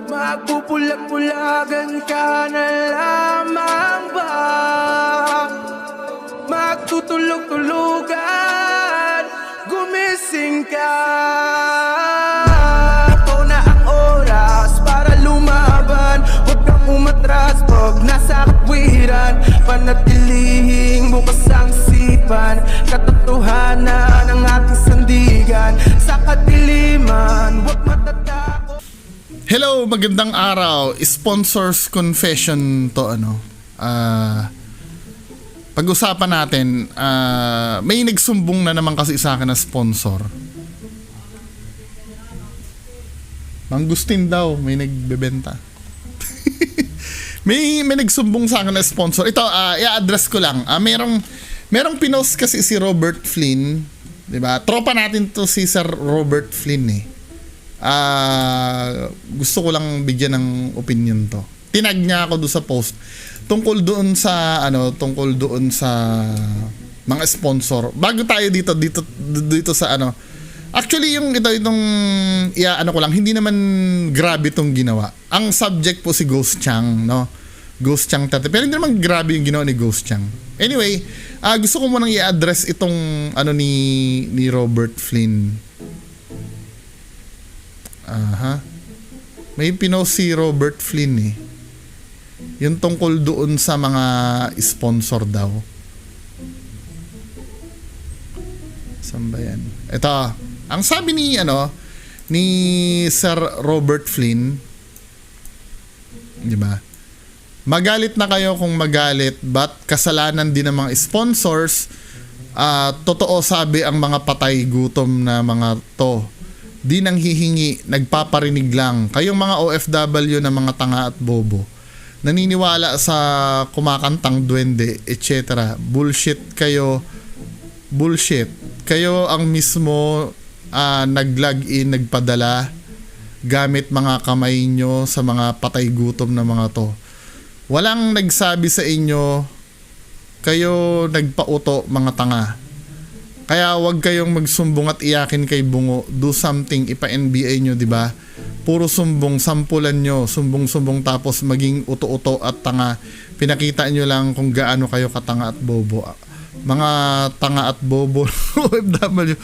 Magpupulag-pulagan ka na lamang ba? Magtutulog-tulugan, gumising ka. Ito na ang oras para lumaban. Huwag kang umatras pag nasa katwiran. Panatilihing bukas ang sipan, katotohanan ng ating sandigan. Sa kadiliman, huwag matatakot. Hello, magandang araw. Sponsors confession to pag-usapan natin, may nagsumbong na naman kasi sa akin na sponsor. Mangustin daw, may nagbebenta. may nagsumbong sa akin na sponsor. Ito, i-address ko lang. Merong pinost kasi si Robert Flynn, 'di ba? Tropa natin to si Sir Robert Flynn eh. Gusto ko lang bigyan ng opinion to. Tinag niya ako doon sa post tungkol doon sa mga sponsor. Bago tayo dito sa actually itong ko lang, hindi naman grabe itong ginawa. Ang subject po si Ghost Chang, no? Ghost Chang tate. Pero hindi naman grabe yung ginawa ni Ghost Chang. Anyway, gusto ko munang i-address itong ni Robert Flynn. May pinost si Robert Flynn eh. Yung tungkol doon sa mga sponsor daw. Saan ba yan? Ito, ang sabi ni Sir Robert Flynn, di ba? Magalit na kayo kung magalit, but kasalanan din ng mga sponsors. Totoo sabi ang mga patay gutom na mga to. Di nang hihingi, nagpaparinig lang. Kayong mga OFW na mga tanga at bobo, naniniwala sa kumakantang duwende, etc. Bullshit kayo. Bullshit. Kayo ang mismo nag-login, nagpadala gamit mga kamay nyo sa mga patay gutom na mga to. Walang nagsabi sa inyo, kayo nagpauto, mga tanga. Kaya wag kayong magsumbong at iyakin kay Bungo. Do something, ipa-NBA nyo, di ba? Puro sumbong, sampulan nyo, sumbong tapos maging uto-uto at tanga. Pinakita nyo lang kung gaano kayo katanga at bobo. Mga tanga at bobo OFW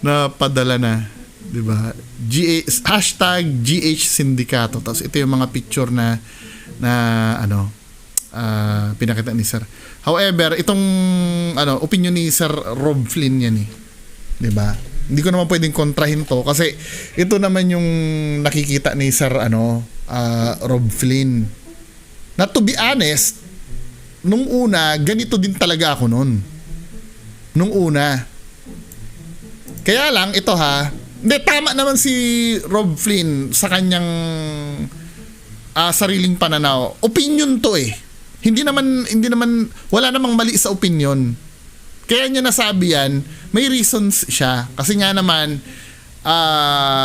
na padala na, di ba? #GH Sindikato. Tapos ito yung mga picture na pinakita ni Sir. However, itong opinion ni Sir Rob Flynn yan eh. 'Di ba? Hindi ko naman pwedeng kontrahin to kasi ito naman yung nakikita ni Sir Rob Flynn. Na to be honest, nung una ganito din talaga ako noon. Nung una. Kaya lang ito hindi, tama naman si Rob Flynn sa kanyang sariling pananaw. Opinion to eh. Hindi naman wala namang mali sa opinion. Kaya niya nasabi yan, may reasons siya. Kasi nga naman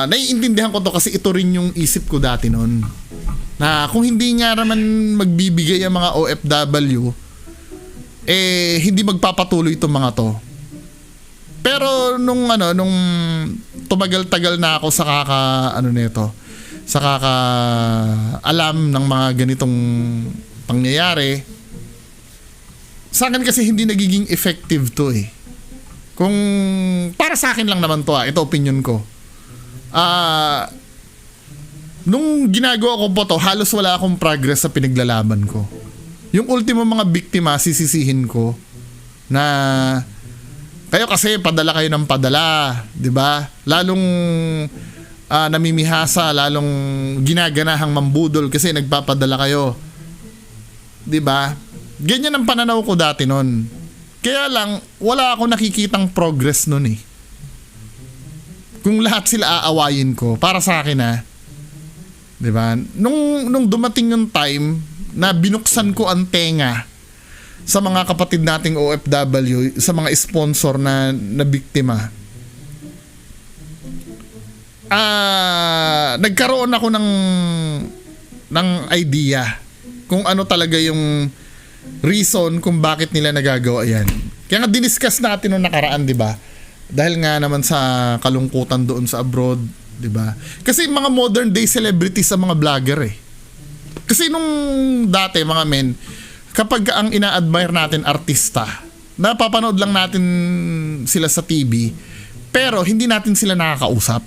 naiintindihan ko to kasi ito rin yung isip ko dati noon. Na kung hindi nga naman magbibigay ang mga OFW, hindi magpapatuloy itong mga to. Pero nung tumagal-tagal na ako sa sa alam ng mga ganitong pangyayari, sa akin kasi hindi nagiging effective to eh. Kung para sa akin lang naman to ito opinion ko. Nung ginagawa ko po to, halos wala akong progress sa pinaglalaban ko. Yung ultimo mga biktima, sisisihin ko na kayo kasi padala kayo ng padala, di ba? Lalong namimihasa, lalong ginaganahang mambudol kasi nagpapadala kayo. 'Di ba? Ganyan ang pananaw ko dati noon. Kaya lang wala ako nakikitang progress noon eh. Kung lahat sila aawayin ko, para sa akin 'di ba? Nung dumating yung time na binuksan ko ang tenga sa mga kapatid nating OFW, sa mga sponsor na biktima. Nagkaroon ako ng idea kung ano talaga yung reason kung bakit nila nagagawa yan. Kaya nga diniscuss natin nung nakaraan, di ba? Dahil nga naman sa kalungkutan doon sa abroad, 'Di ba? Kasi mga modern day celebrities ang mga vlogger eh. Kasi nung dati mga men, kapag ang ina-admire natin artista, napapanood lang natin sila sa TV, pero hindi natin sila nakakausap.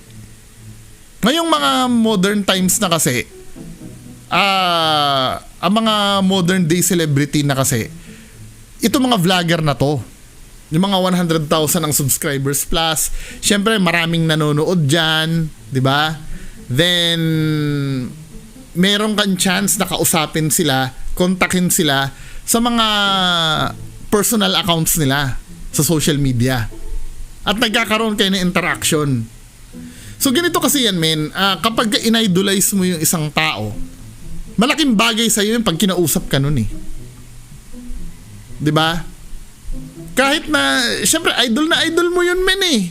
Ngayong mga modern times na kasi, ang mga modern day celebrity na kasi, ito mga vlogger na to. Yung mga 100,000 ang subscribers plus, syempre maraming nanonood dyan, di ba? Then, meron kang chance na kausapin sila, kontakin sila sa mga personal accounts nila sa social media. At nagkakaroon kayo ng interaction. So ganito kasi yan men, kapag in-idolize mo yung isang tao, malaking bagay sa'yo yung pag kinausap ka nun eh. Diba? Kahit na, syempre idol na idol mo yun men eh.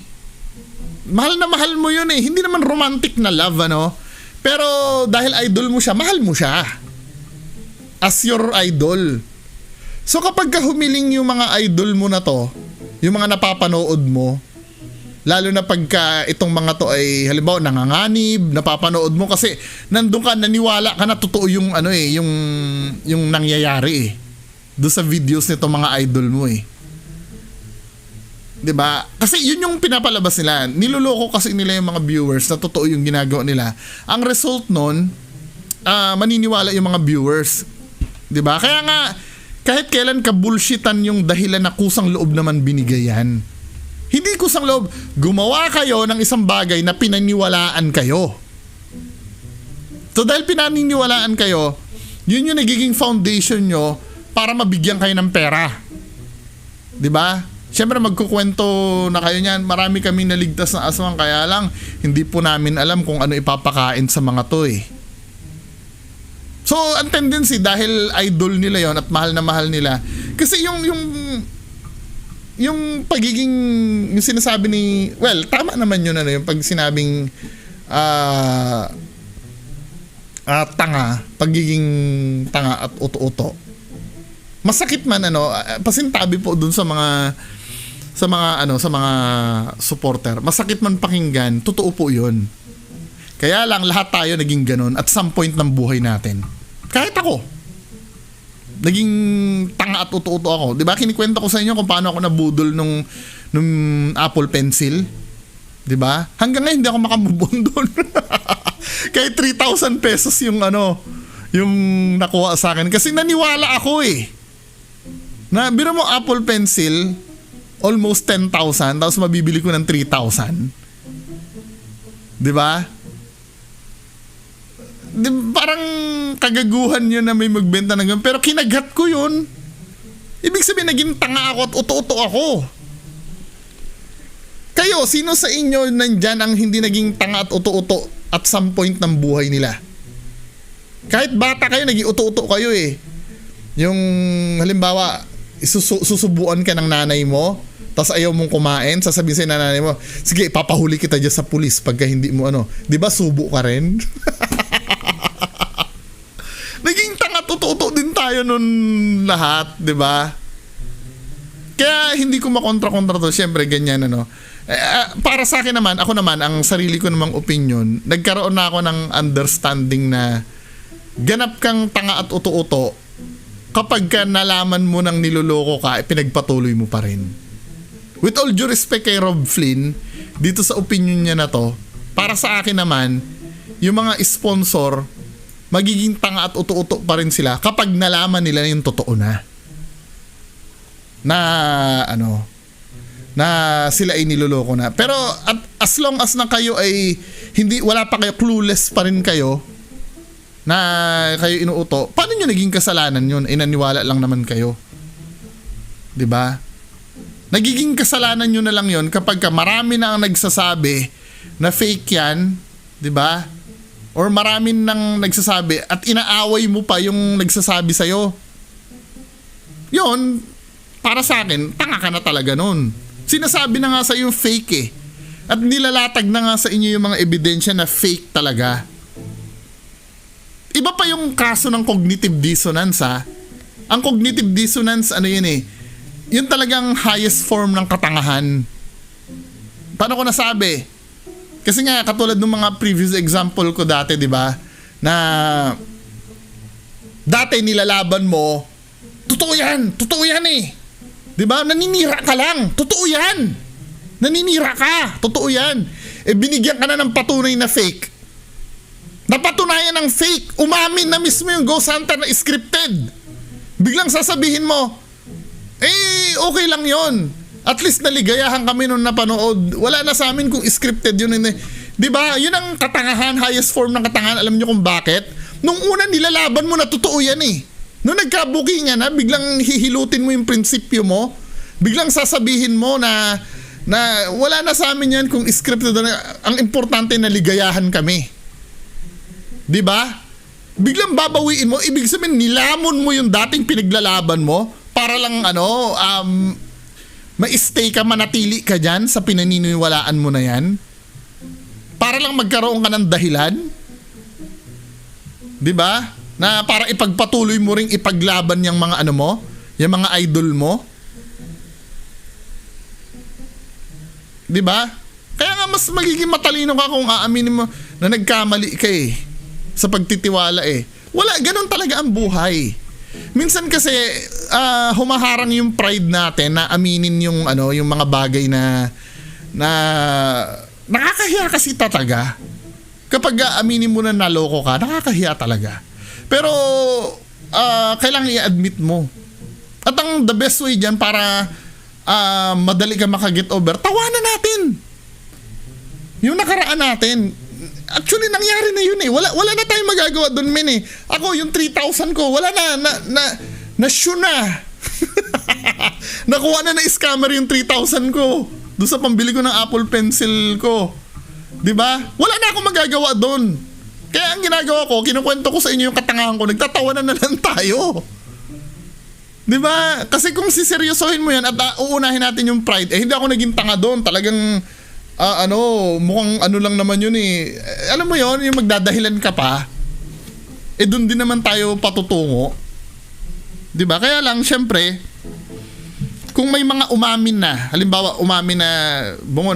Mahal na mahal mo yun eh. Hindi naman romantic na love ano. Pero dahil idol mo siya, mahal mo siya. As your idol. So kapag humiling yung mga idol mo na to, yung mga napapanood mo, lalo na pagka itong mga to ay halimbawa nanganganib, napapanood mo kasi nandun ka, naniwala ka na totoo yung ano eh, yung nangyayari eh. Doon sa videos nito mga idol mo eh. 'Di ba? Kasi yun yung pinapalabas nila. Niloloko kasi nila yung mga viewers na totoo yung ginagawa nila. Ang result nun, maniniwala yung mga viewers. 'Di ba? Kaya nga kahit kailan ka bullshitan yung dahilan na kusang loob naman binigay yan. Hindi kusang loob. Gumawa kayo ng isang bagay na pinaniwalaan kayo. So dahil pinaniniwalaan kayo, yun yung nagiging foundation nyo para mabigyan kayo ng pera. 'Di ba? Siyempre magkukwento na kayo niyan, marami kaming naligtas na aswang kaya lang hindi po namin alam kung ano ipapakain sa mga to eh. So ang tendency dahil idol nila yon at mahal na mahal nila. Kasi yung pagiging, yung sinasabi ni, well tama naman yun ano, yung pag sinabing tanga, pagiging tanga at uto-uto. Masakit man ano, pasintabi po dun sa mga supporter. Masakit man pakinggan, totoo po 'yun. Kaya lang lahat tayo naging ganun at some point ng buhay natin. Kahit ako. Naging tanga at uto-uto ako. 'Di ba? Kinikwento ko sa inyo kung paano ako nabudol nung Apple Pencil. 'Di ba? Hanggang ngayon hindi ako makamove on doon. Kahit 3,000 pesos yung nakuha sa akin kasi naniwala ako eh. Na biro mo Apple Pencil almost 10,000 tapos mabibili ko ng 3,000. 'Di ba? Parang kagaguhan yun na may magbenta ng ganun. Pero kinagat ko yun. Ibig sabihin naging tanga ako at uto-uto ako. Kayo, sino sa inyo nandyan ang hindi naging tanga at uto-uto at some point ng buhay nila? Kahit bata kayo, naging uto-uto kayo eh. Yung halimbawa, susubuan ka ng nanay mo, tapos ayaw mong kumain, sasabihin sa nanay mo, sige, papahuli kita dyan sa pulis pagka hindi mo ano. Di ba subo ka rin? Naging tanga tuto din tayo nun lahat, di ba? Kaya hindi ko makontra-kontra to, syempre ganyan ano. Para sa akin naman, ako naman, ang sarili ko namang opinion, nagkaroon na ako ng understanding na ganap kang tanga at uto-uto kapag ka nalaman mo nang niloloko ka, pinagpatuloy mo pa rin. With all due respect kay Rob Flynn, dito sa opinion niya na to, para sa akin naman, yung mga sponsor, magiging tanga at uto-uto pa rin sila kapag nalaman nila yung totoo na. Na sila ay niloloko na. Pero at as long as na kayo ay wala pa kayo, clueless pa rin kayo, na kayo inuuto, paano nyo naging kasalanan yun? Naniwala lang naman kayo. 'Di ba? Nagiging kasalanan nyo na lang yun kapag marami na ang nagsasabi na fake yan, 'di ba? Or marami nang nagsasabi at inaaway mo pa yung nagsasabi sa'yo. Yun, para sa akin, tanga ka na talaga nun. Sinasabi na nga sa yung fake eh. At nilalatag na nga sa inyo yung mga ebidensya na fake talaga. Iba pa yung kaso ng cognitive dissonance ha. Ang cognitive dissonance, ano yun eh, yun talagang highest form ng katangahan. Paano ko nasabi? Kasi nga, katulad ng mga previous example ko dati, di ba? Na dati nilalaban mo, totoo yan eh. Di ba? Naninira ka lang, totoo yan. Naninira ka, totoo yan. Eh binigyan ka na ng patunay na fake. Napatunayan ng fake, umamin na mismo yung Ghost Hunter na scripted. Biglang sasabihin mo, okay lang yon. At least naligayahan kami nung napanood. Wala na sa amin kung scripted yun. Di ba? Yun ang katangahan, highest form ng katangahan. Alam niyo kung bakit? Nung una nilalaban mo na totoo yan eh. Nung nagkabukingan na, biglang hihilutin mo yung prinsipyo mo. Biglang sasabihin mo na wala na sa amin yan kung scripted. Ang importante na ligayahan kami. Di ba? Biglang babawiin mo, ibig sabihin nilamon mo yung dating pinaglalaban mo para lang ma-stay ka, manatili ka dyan sa pinaniniwalaan mo na yan. Para lang magkaroon ka ng dahilan. Di ba? Na para ipagpatuloy mo ring ipaglaban yung mga mo, yung mga idol mo. Di ba? Kaya nga mas magiging matalino ka kung aaminin mo na nagkamali ka eh. Sa pagtitiwala eh. Wala, ganun talaga ang buhay. Minsan kasi humaharang yung pride natin na aminin yung yung mga bagay na nakakahiya kasi talaga. Kapag aminin mo na naloko ka, nakakahiya talaga. Pero kailangan i-admit mo. At ang the best way dyan para madali ka makaget over, tawanan natin. Yung nakaraan natin. Actually, nangyari na yun eh. Wala na tayong magagawa doon, men eh. Ako, yung 3,000 ko, wala na shoe na. Nakuha na scammer yung 3,000 ko. Doon sa pambili ko ng Apple Pencil ko. Diba? Wala na akong magagawa doon. Kaya ang ginagawa ko, kinukwento ko sa inyo yung katangahan ko, nagtatawanan na lang tayo. Diba? Kasi kung siseryosohin mo yan at uunahin natin yung pride, hindi ako naging tanga doon. Talagang mukhang lang naman yun eh. Alam mo yun, yung magdadahilan ka pa, doon din naman tayo patutungo. Diba? Kaya lang, syempre, kung may mga umamin na, halimbawa, umamin na,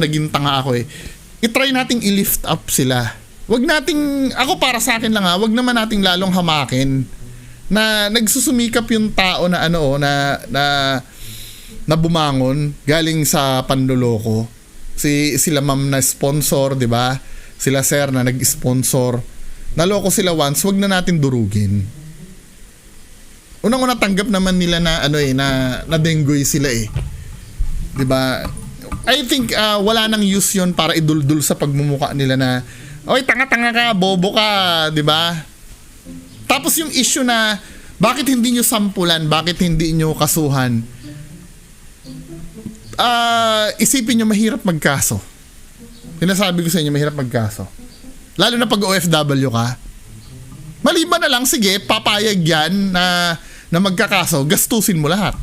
naging tanga ako eh, itry nating i-lift up sila. Wag nating, ako para sa akin lang wag naman nating lalong hamakin na nagsusumikap yung tao na na bumangon galing sa panloloko. Sila ma'am na sponsor, 'di ba? Sila sir na nag-sponsor. Naloko sila once, wag na natin durugin. Unang-una tanggap naman nila na na denggoy sila eh. 'Di ba? I think wala nang use 'yon para iduldul sa pagmumukha nila na oy, tanga-tanga ka, bobo ka, 'di ba? Tapos yung issue na bakit hindi nyo sampulan, bakit hindi nyo kasuhan? Isipin nyo mahirap magkaso. Sinasabi ko sa inyo mahirap magkaso. Lalo na pag OFW ka. Maliban na lang, sige, papayag yan na magkakaso, gastusin mo lahat.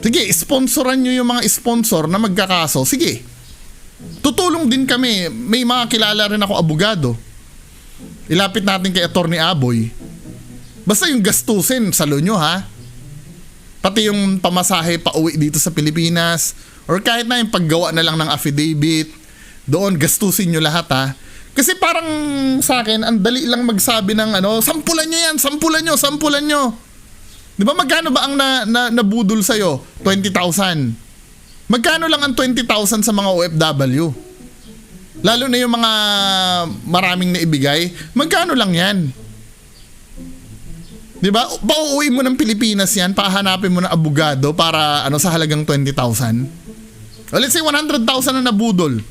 Sige, sponsoran nyo yung mga sponsor na magkakaso. Sige, tutulong din kami. May mga kilala rin ako abogado. Ilapit natin kay Attorney Aboy. Basta yung gastusin, salo nyo ha. Pati yung pamasahe pa uwi dito sa Pilipinas. Or kahit na yung paggawa na lang ng affidavit. Doon, gastusin nyo lahat ha. Kasi parang sa akin, ang dali lang magsabi ng sampulan nyo yan, sampulan nyo. Di ba magkano ba ang nabudol sa'yo? 20,000. Magkano lang ang 20,000 sa mga OFW? Lalo na yung mga maraming naibigay, magkano lang yan? Diba? Pauuwi mo ng Pilipinas yan, pahanapin mo ng abogado para sa halagang 20,000. O let's say 100,000 na nabudol.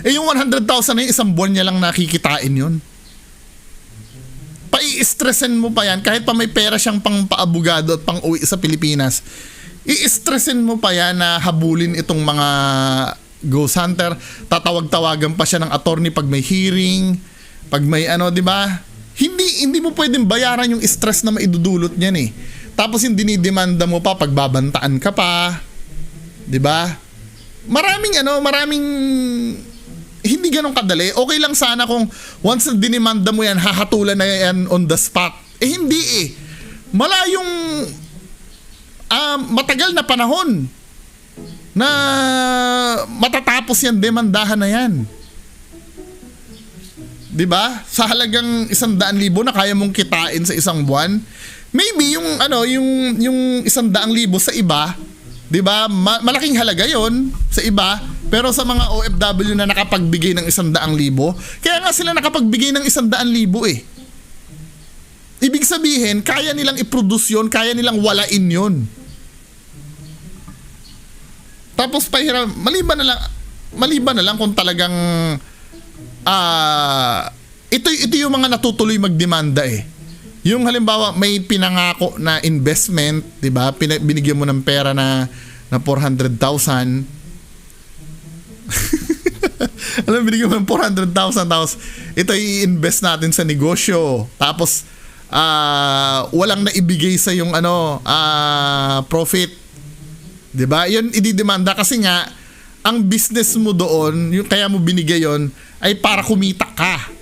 Yung 100,000 na yung isang buwan niya lang nakikitain yun. Pai-stressin mo pa yan, kahit pa may pera siyang pang paabogado at pang uwi sa Pilipinas, i-stressin mo pa yan na habulin itong mga Ghost Hunter. Tatawag-tawagan pa siya ng attorney pag may hearing, pag may di ba? Hindi mo pwedeng bayaran yung stress na maidudulot niyan eh. Tapos yung dinidemanda mo pa, pagbabantaan ka pa. 'Di ba? Maraming hindi ganun kadali. Okay lang sana kung once na dinimanda mo yan, hahatulan na yan on the spot. Hindi eh. Malayong matagal na panahon na matatapos yan, demandahan na yan. 'Di ba? Sa halagang 100,000 na kaya mong kitain sa isang buwan, maybe yung yung 100,000 sa iba, 'di ba? Malaking halaga 'yon sa iba, pero sa mga OFW na nakapagbigay ng 100,000, kaya nga sila nakapagbigay ng 100,000 eh. Ibig sabihin, kaya nilang i-produce 'yon, kaya nilang walain 'yon. Tapos maliban na lang kung talagang ito yung mga natutuloy magdemanda eh. Yung halimbawa may pinangako na investment, 'di ba? Binigyan mo ng pera na 400,000. Alam, binigyan mo ng 400,000 tapos ito i-invest natin sa negosyo. Tapos walang naibigay sa yung profit. 'Di ba? 'Yun ididemanda kasi nga ang business mo doon, yung kaya mo binigay 'yon ay para kumita ka.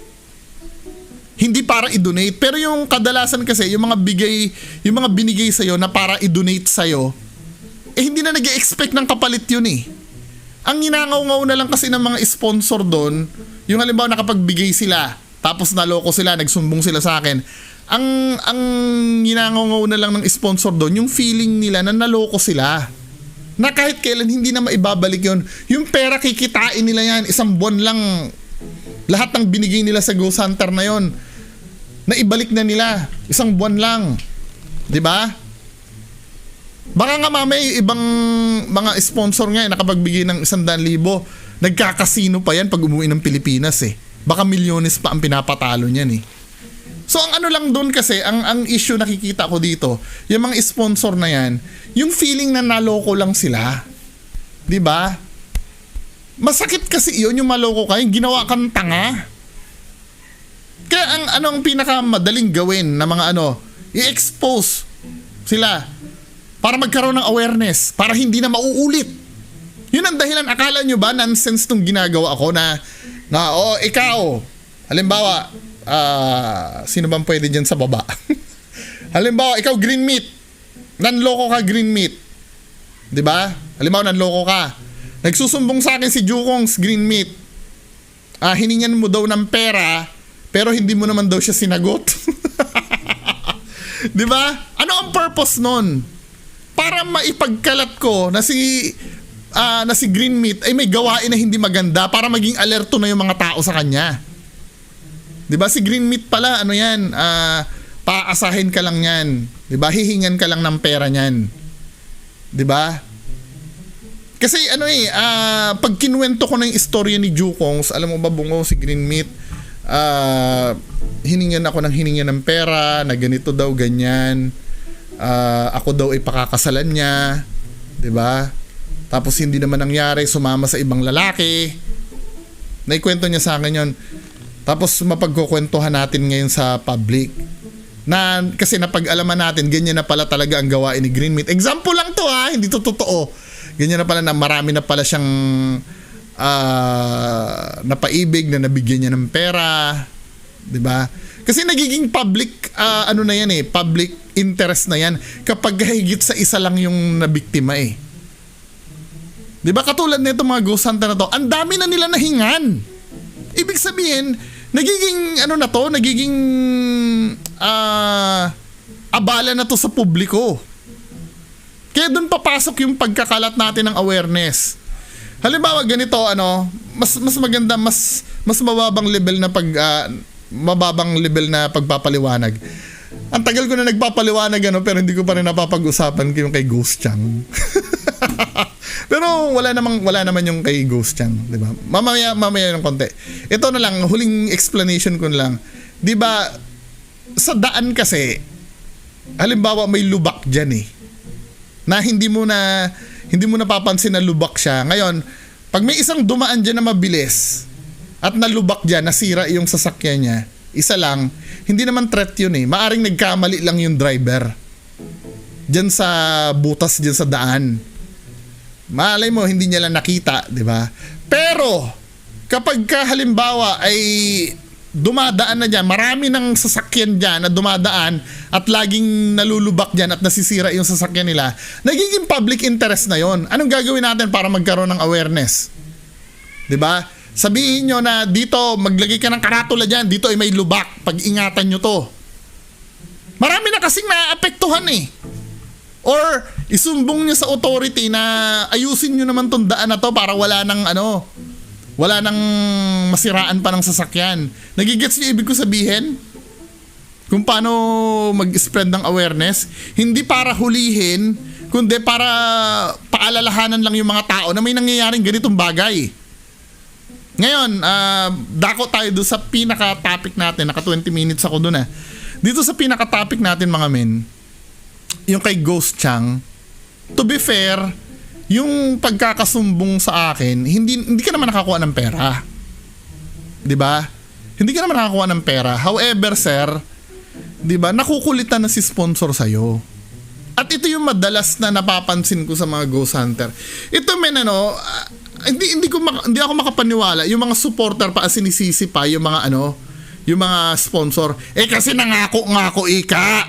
Hindi para i-donate. Pero yung kadalasan kasi, yung mga binigay sa'yo na para i-donate sa'yo, hindi na nag-expect ng kapalit yun eh. Ang ginangaw-ngaw na lang kasi ng mga sponsor doon, yung halimbawa nakapagbigay sila, tapos naloko sila, nagsumbong sila sa akin, ang ginangaw-ngaw na lang ng sponsor doon, yung feeling nila na naloko sila. Na kahit kailan hindi na maibabalik yun. Yung pera kikitain nila yan, isang buwan lang, lahat ng binigay nila sa Ghost Hunter na yon, naibalik na nila isang buwan lang, 'di ba? Baka nga mamay ibang mga sponsor nga nakapagbigay ng 100,000, nagkakasino pa yan pag umuwi ng Pilipinas eh. Baka milyones pa ang pinapatalo niyan eh. So ang ano lang doon kasi, ang issue nakikita ko dito, yung mga sponsor na yan, yung feeling na naloko lang sila, 'di ba? Masakit kasi yun, yung maloko ka, yung ginawa kang tanga. Kaya ang pinakamadaling gawin na mga i-expose sila para magkaroon ng awareness, para hindi na mauulit. Yun ang dahilan. Akala nyo ba nonsense tong ginagawa ko na ikaw, halimbawa, sino bang pwede dyan sa baba? Halimbawa, ikaw green meat, nanloko ka green meat, 'di ba? Halimbawa, nanloko ka. Nagsusumbong sa akin si Jukong's green meat. Hiningan mo daw ng pera, pero hindi mo naman daw siya sinagot. 'Di ba? Ano ang purpose nun? Para maipagkalat ko na si green meat ay may gawain na hindi maganda, para maging alerto na yung mga tao sa kanya. 'Di ba? Si green meat pala, paasahin ka lang yan. 'Di ba? Hihingan ka lang ng pera niyan. 'Di ba? Kasi pag kinuwento ko na yung istorya ni Jukongs, alam mo ba, bungo, si green meat, hiningan ng pera, na ganito daw, ganyan, ako daw ay pakakasalan niya, 'di ba? Tapos hindi naman nangyari, sumama sa ibang lalaki. Naikwento niya sa akin yon. Tapos mapagkukwentuhan natin ngayon sa public. Kasi napag-alaman natin, ganyan na pala talaga ang gawain ni green meat. Example lang to hindi to totoo. Ganyan na pala, na marami na pala siyang napaibig, na nabigyan niya ng pera, 'di ba? Kasi nagiging public na yan eh, public interest na yan kapag higit sa isa lang yung nabiktima eh. 'Di ba, katulad nito mga Ghost Hunter na to, ang dami na nila nahingan. Ibig sabihin, nagiging nagiging abala na to sa publiko. Kaya doon papasok yung pagkakalat natin ng awareness. Halimbawa ganito, mas maganda, mas mababang level na pagpapaliwanag. Ang tagal ko na nagpapaliwanag pero hindi ko pa rin napapag-usapan yung kay Ghost Chang. Pero wala naman yung kay Ghost Chang, 'di ba? Mamaya ng konti. Ito na lang, huling explanation ko na lang. 'Di ba, sa daan kasi, halimbawa may lubak diyan eh, na hindi mo napapansin na lubak siya. Ngayon, pag may isang dumaan dyan na mabilis at nalubak dyan, nasira yung sasakyan niya, isa lang, hindi naman threat yun eh. Maaring nagkamali lang yung driver dyan sa butas, dyan sa daan. Malay mo, hindi niya lang nakita, di ba? Pero, kapag halimbawa ay dumadaan na dyan, marami ng sasakyan dyan na dumadaan at laging nalulubak dyan at nasisira yung sasakyan nila, nagiging public interest na yon. Anong gagawin natin para magkaroon ng awareness? 'Di ba? Sabihin nyo na dito, maglagay ka ng karatula dyan, dito ay may lubak, pag-ingatan nyo to. Marami na kasing naapektuhan eh. Or isumbong nyo sa authority na ayusin nyo naman tong daan na to para wala nang masiraan pa ng sasakyan. Nagigets niyo ibig ko sabihin? Kung paano mag-spread ng awareness, hindi para hulihin, kundi para paalalahanan lang yung mga tao na may nangyayaring ganitong bagay. Ngayon, dako tayo doon sa pinaka-topic natin. Naka 20 minutes ako doon eh. Dito sa pinaka-topic natin mga men, yung kay Ghost Chang, to be fair, yung pagkakasumbong sa akin, hindi ka naman nakakuha ng pera. 'Di ba? Hindi ka naman nakakuha ng pera. However, sir, 'di ba, nakukulitan na si sponsor sa iyo. At ito yung madalas na napapansin ko sa mga ghost hunter. Ito men hindi ako makapaniwala yung mga supporter pa sinisisi pa yung mga yung mga sponsor. Kasi nangako ika.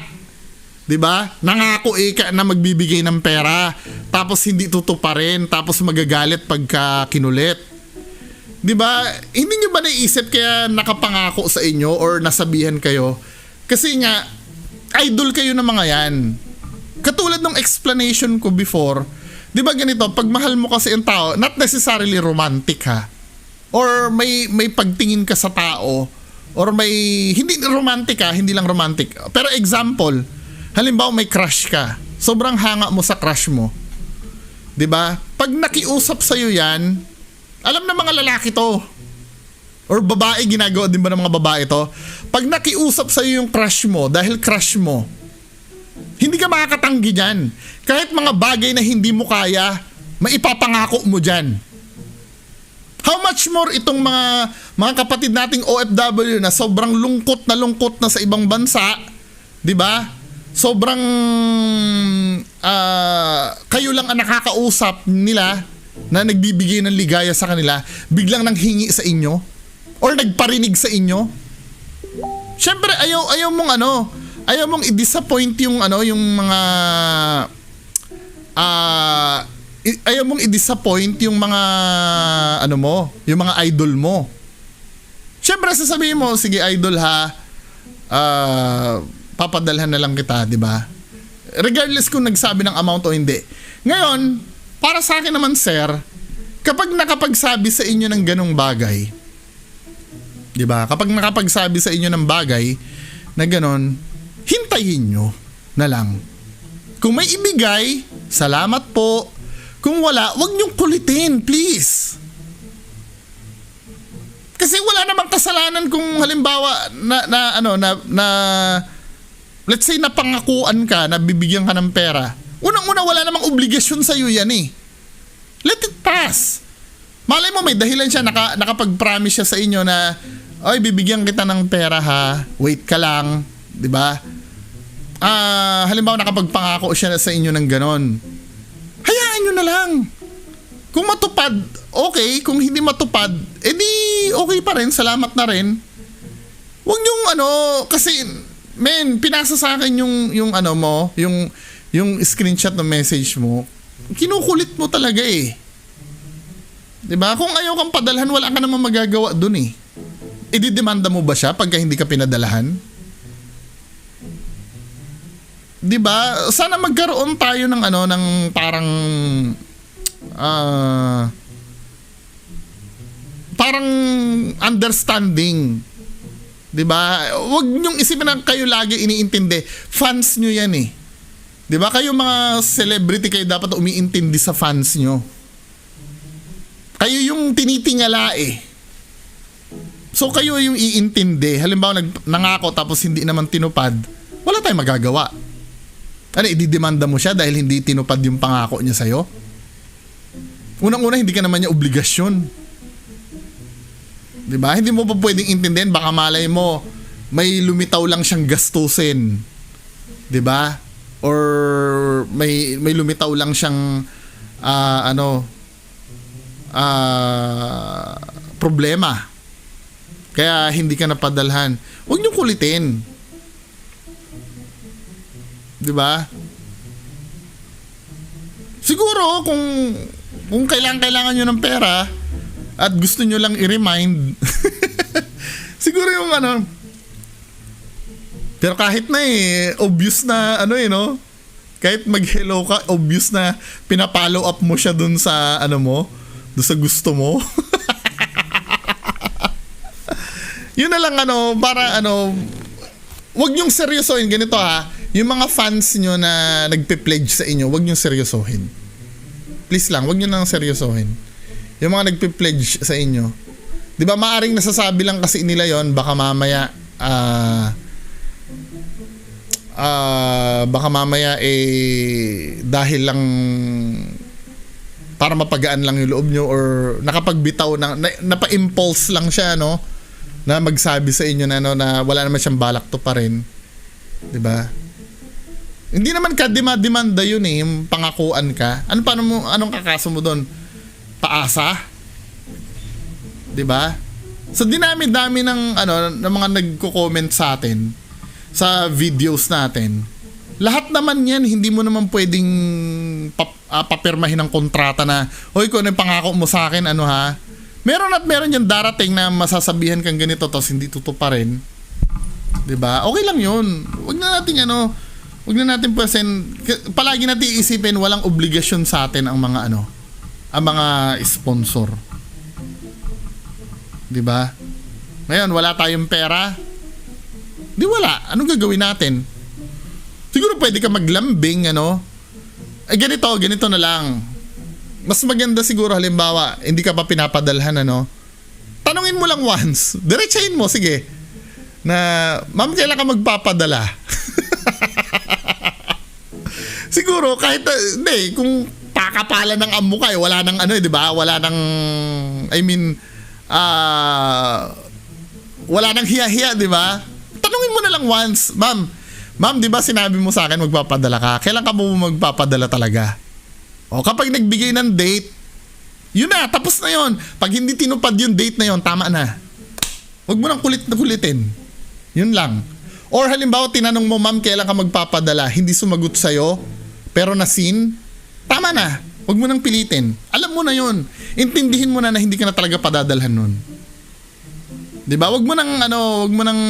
'Di ba? Nangako ika na magbibigay ng pera, tapos hindi tutuparin, tapos magagalit pagka kinulit. 'Di ba? Hindi niyo ba naisip kaya nakapangako sa inyo or nasabihan kayo? Kasi nga idol kayo ng mga 'yan. Katulad ng explanation ko before, 'di ba ganito, pag mahal mo kasi ang tao, not necessarily romantic ha. Or may pagtingin ka sa tao, or may hindi romantic ha, hindi lang romantic. Pero example, halimbawa may crush ka. Sobrang hanga mo sa crush mo. 'Di ba? Pag nakiusap sa iyo 'yan, alam na mga lalaki 'to. Or babae, ginagawa din ba ng mga babae 'to? Pag nakiusap sa iyo yung crush mo dahil crush mo, hindi ka makakatanggi diyan. Kahit mga bagay na hindi mo kaya, maipapangako mo diyan. How much more itong mga kapatid nating OFW na sobrang lungkot na sa ibang bansa, 'di ba? Sobrang kayo lang ang nakakausap nila na nagbibigay ng ligaya sa kanila, biglang nanghingi sa inyo or nagparinig sa inyo. Syempre ayaw mong i-disappoint yung yung mga ayaw mong i-disappoint yung mga yung mga idol mo. Syempre sasabihin mo, sige idol ha, papadalhan na lang kita, 'di ba? Regardless kung nagsabi ng amount o hindi. Ngayon, para sa akin naman sir, kapag nakapagsabi sa inyo ng ganong bagay, 'di ba? Kapag nakapagsabi sa inyo ng bagay na ganon, hintayin nyo na lang. Kung may ibigay, salamat po. Kung wala, wag nyong kulitin, please. Kasi wala namang kasalanan kung halimbawa na let's say napangakuan ka, na bibigyan ka ng pera. Unang-una, wala namang obligasyon sa iyo yan eh. Let it pass. Malay mo may dahilan siya, nakapag-promise siya sa inyo na, oy, bibigyan kita ng pera ha, wait ka lang, 'di ba? Halimbawa nakapagpangako siya sa inyo ng ganon. Hayaan nyo na lang. Kung matupad, okay. Kung hindi matupad, edi okay pa rin, salamat na rin. Huwag nyong kasi pinasa sa akin yung mo, yung screenshot ng message mo. Kinukulit mo talaga eh. 'Di ba? Kung ayaw kang padalhan, wala ka namang magagawa dun eh. Ididemanda mo ba siya pagka hindi ka pinadalahan? 'Di ba? Sana magkaroon tayo ng ng parang understanding. 'Di ba? Huwag niyong isipin na kayo lagi iniintindi. Fans niyo 'yan eh. 'Di ba? Kayo mga celebrity, kayo dapat umiintindi sa fans niyo. Kayo yung tinitingala eh. So kayo yung iintindi. Halimbawa nangako tapos hindi naman tinupad, wala tayong magagawa. Ididemanda mo siya dahil hindi tinupad yung pangako niya sa'yo? Unang-una, hindi ka naman niya obligasyon. 'Di ba? Hindi mo pa pwedeng intindihin, baka malay mo may lumitaw lang siyang gastusin. 'Di ba? Or may lumitaw lang siyang problema. Kaya hindi ka napadalhan. Huwag niyong kulitin. 'Di ba? Siguro kung kailangan nyo ng pera at gusto nyo lang i-remind, siguro yung ano, pero kahit na obvious na ano no, kahit mag-hello ka, obvious na pinapollow up mo siya dun sa ano mo, dun sa gusto mo. Yun na lang ano, para ano, wag nyong seryosohin. Ganito yung mga fans nyo na nagpe-pledge sa inyo, wag nyong seryosohin. Please lang, wag nyo nang seryosohin. Yung mga nagpe-pledge sa inyo. Di ba maaring nasasabi lang kasi nila yon, baka mamaya dahil lang para mapagaan lang yung loob nyo, or nakapagbitaw napa-impulse lang siya no, na magsabi sa inyo na, no, na wala naman siyang balak to pa rin. Diba? Hindi naman ka demanda yun yung pangakuan ka. Anong kakaso mo doon? Paasa? Diba? So dinami-dami ng mga nagko-comment sa atin sa videos natin. Lahat naman yan, hindi mo naman pwedeng papirmahin ng kontrata na, hoy, kung ano yung pangako mo sa akin, meron at meron yung darating na masasabihan kang ganito tapos hindi tutuparin. 'Di ba? Okay lang 'yun. Huwag na natin palagi natin iisipin, walang obligasyon sa atin ang mga ang mga sponsor. 'Di ba? Ngayon wala tayong pera. Di wala. Anong gagawin natin? Siguro pwede ka maglambing ganito na lang. Mas maganda siguro halimbawa, hindi ka pa pinapadalhan tanungin mo lang once. Diretsahin mo, sige. Na, ma'am, kailan ka magpapadala? Siguro kahit kung pakapala ng amo ka, wala nang di ba? Wala nang wala nang hiya-hiya, di ba? Tanungin mo na lang once, ma'am, di ba sinabi mo sa akin magpapadala ka? Kailan ka mo magpapadala talaga? O kapag nagbigay ng date, yun na, tapos na yun. Pag hindi tinupad yung date na yun, tama na. Huwag mo nang kulitin. Yun lang. Or halimbawa, tinanong mo, ma'am, kailan ka magpapadala? Hindi sumagot sa'yo, pero nasin, tama na. Huwag mo nang pilitin. Alam mo na yun. Intindihin mo na hindi ka na talaga padadalhan nun. Diba? Huwag mo nang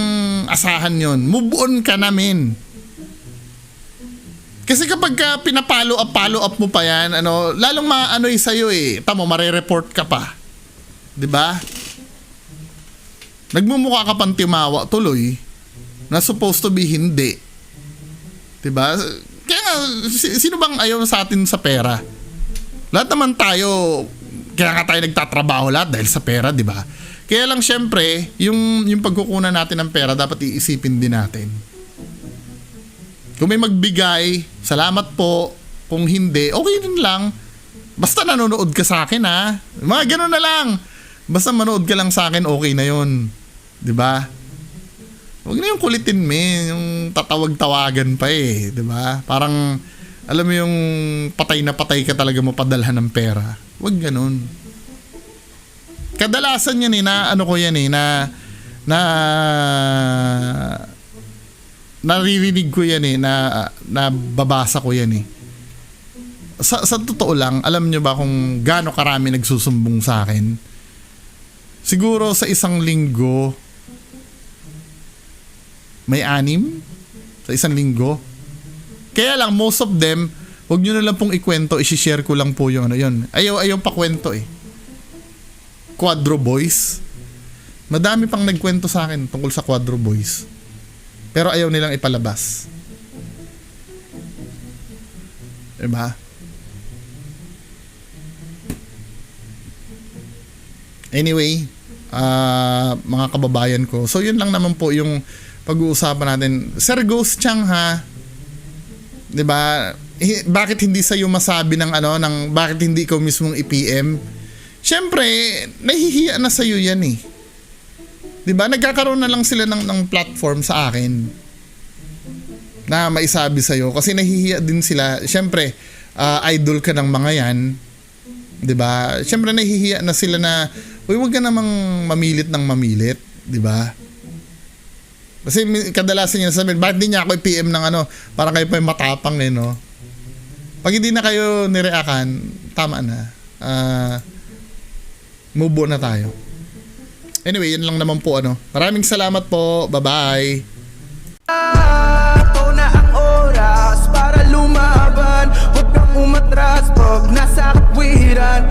asahan yun. Move on ka namin. Kasi kapag ka follow up mo pa yan, lalong sa'yo tamo, mare-report ka pa. 'Di ba? Nagmumukha ka pang timawa tuloy na supposed to be hindi. 'Di ba? Kaya nga, sino bang ayaw sa atin sa pera? Lahat naman tayo, kaya nga tayo nagtatrabaho lahat dahil sa pera, 'di ba? Kaya lang syempre, yung pagkukunan natin ng pera dapat iisipin din natin. Kung may magbigay, salamat po. Kung hindi, okay din lang. Basta nanonood ka sa akin Mga ganun na lang. Basta manood ka lang sa akin, okay na yun. 'Di ba? Huwag na yung kulitin yung tatawag-tawagan pa 'di ba? Parang alam mo yung patay na patay ka talaga mapadalhan ng pera. Huwag ganun. Kadalasan yan naririnig ko yan nababasa ko yan sa totoo lang, alam nyo ba kung gaano karami nagsusumbong sa akin? Siguro sa isang linggo may 6 sa isang linggo. Kaya lang most of them, wag nyo na lang pong ikwento, i-share ko lang po yung yun. Ayaw pa kwento Quadro Boys. Madami pang nagkwento sa akin tungkol sa Quadro Boys. Pero ayaw nilang ipalabas. Diba? Anyway, mga kababayan ko. So yun lang naman po yung pag-uusapan natin. Sir Ghost Chang diba? Bakit hindi sa'yo masabi ng bakit hindi ikaw mismong i-PM? Siyempre, nahihiya na sa'yo yan Diba? Nagkakaroon na lang sila ng platform sa akin na maisabi sa'yo kasi nahihiya din sila. Siyempre, idol ka ng mga yan. Diba? Siyempre, nahihiya na sila na, uy, wag ka namang mamilit ng mamilit. Di ba? Kasi kadalasan niya sabihin, bakit di niya ako i-PM ng ano, para kayo pa yung matapang eh, no? Pag hindi na kayo nireakan, tama na. Move on na tayo. Anyway, yun lang naman po, ano. Maraming salamat po. Bye-bye. Ito na ang oras para lumaban. Huwag kang umatras pag nasa katwiran.